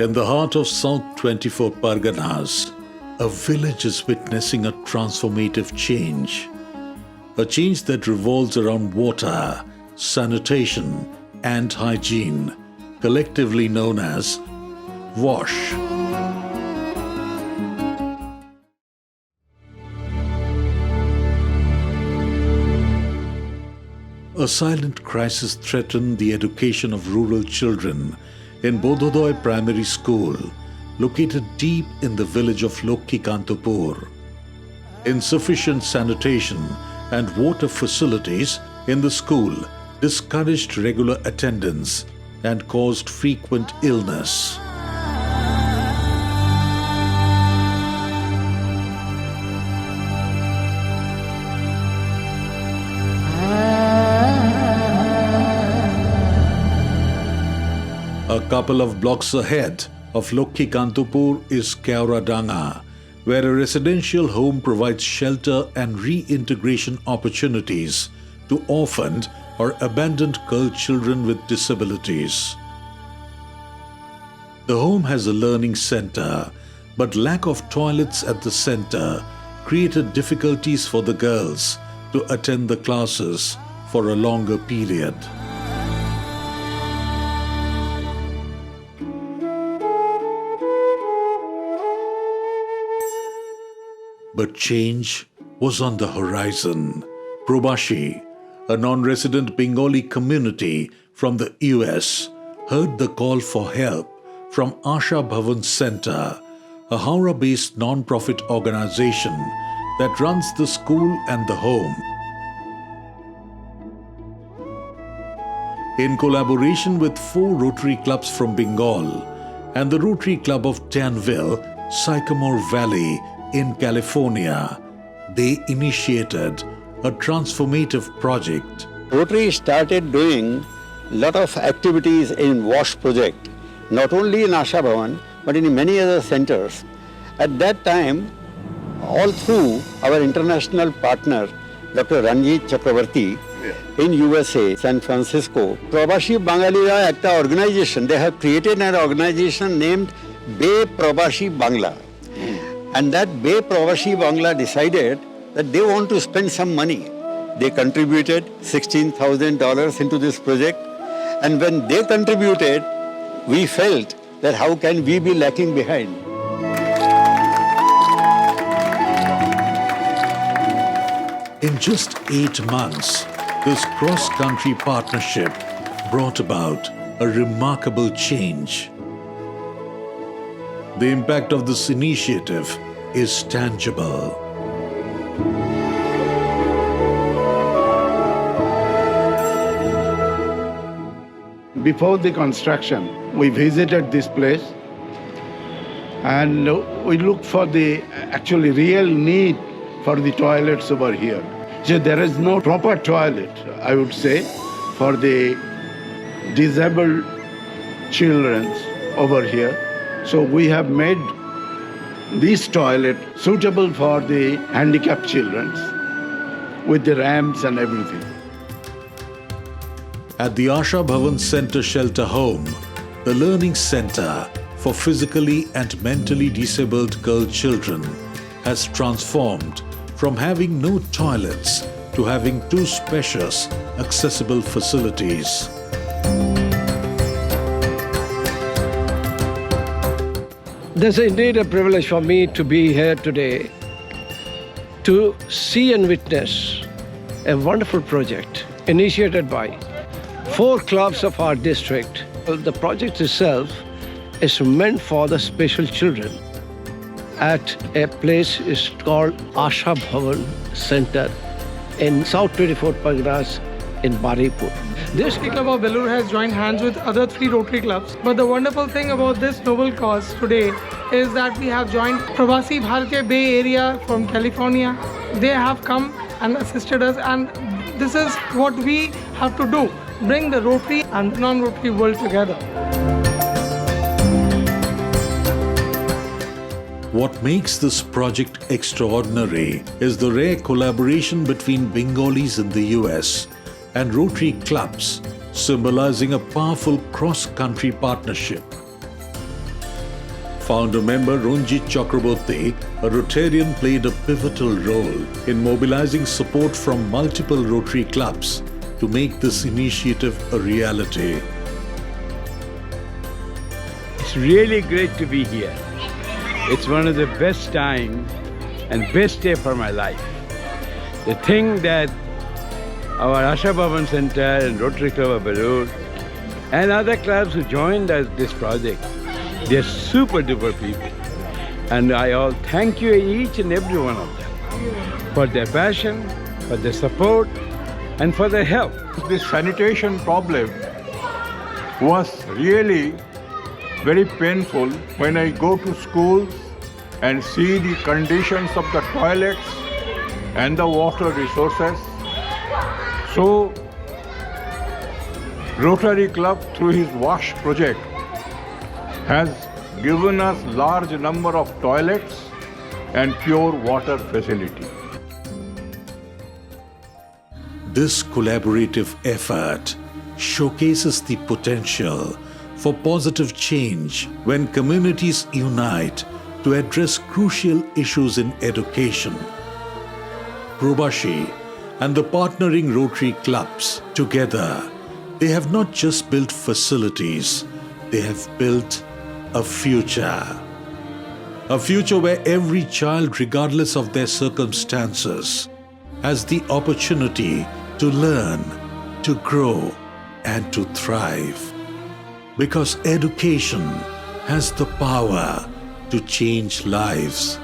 In the heart of South 24 Parganas, a village is witnessing a transformative change. A change that revolves around water, sanitation, and hygiene, collectively known as WASH. A silent crisis threatened the education of rural children in Bodhodoi Primary School, located deep in the village of Lokkikantupur. Insufficient sanitation and water facilities in the school discouraged regular attendance and caused frequent illness. A couple of blocks ahead of Lokkikantupur is Kauradanga, where a residential home provides shelter and reintegration opportunities to orphaned or abandoned girl children with disabilities. The home has a learning center, but lack of toilets at the center created difficulties for the girls to attend the classes for a longer period. But change was on the horizon. Prabasi, a non-resident Bengali community from the US, heard the call for help from Asha Bhavan Center, a Howrah-based non-profit organization that runs the school and the home. In collaboration with 4 Rotary clubs from Bengal and the Rotary Club of Danville, Sycamore Valley, in California, they initiated a transformative project. Rotary started doing a lot of activities in WASH project, not only in Asha Bhavan, but in many other centers. At that time, all through our international partner, Dr. Ranjit Chakravarti, in USA, San Francisco, Prabasi Bangalira Ekta organization, they have created an organization named Bay Prabasi Bangla. And that Bay Prabasi Bangla decided that they want to spend some money. They contributed $16,000 into this project. And when they contributed, we felt that how can we be lacking behind? In just 8 months, this cross-country partnership brought about a remarkable change. The impact of this initiative is tangible. Before the construction, we visited this place and we looked for the actually real need for the toilets over here. So there is no proper toilet, I would say, for the disabled children over here. So we have made this toilet suitable for the handicapped children with the ramps and everything. At the Asha Bhavan Center Shelter Home, the learning center for physically and mentally disabled girl children has transformed from having no toilets to having 2 spacious, accessible facilities. This is indeed a privilege for me to be here today to see and witness a wonderful project initiated by 4 clubs of our district. The project itself is meant for the special children at a place is called Asha Bhavan Center in South 24 Parganas in Baripur. This Club of Belur has joined hands with other 3 Rotary clubs. But the wonderful thing about this noble cause today is that we have joined Prabasi Bharatiya Bay Area from California. They have come and assisted us, and this is what we have to do, bring the Rotary and non-Rotary world together. What makes this project extraordinary is the rare collaboration between Bengalis in the US and Rotary clubs, symbolizing a powerful cross-country partnership. Founder member Ranjit Chakraborty, a Rotarian, played a pivotal role in mobilizing support from multiple Rotary clubs to make this initiative a reality. It's really great to be here. It's one of the best times and best day for my life. The thing that our Asha Bhavan Center and Rotary Club of Belur and other clubs who joined us this project, they're super duper people. And I all thank you, each and every one of them, for their passion, for their support, and for their help. This sanitation problem was really very painful when I go to schools and see the conditions of the toilets and the water resources. So, Rotary Club through his WASH project has given us large number of toilets and pure water facility. This collaborative effort showcases the potential for positive change when communities unite to address crucial issues in education. Prabasi and the partnering Rotary clubs together, they have not just built facilities, they have built a future. A future where every child, regardless of their circumstances, has the opportunity to learn, to grow, and to thrive. Because education has the power to change lives.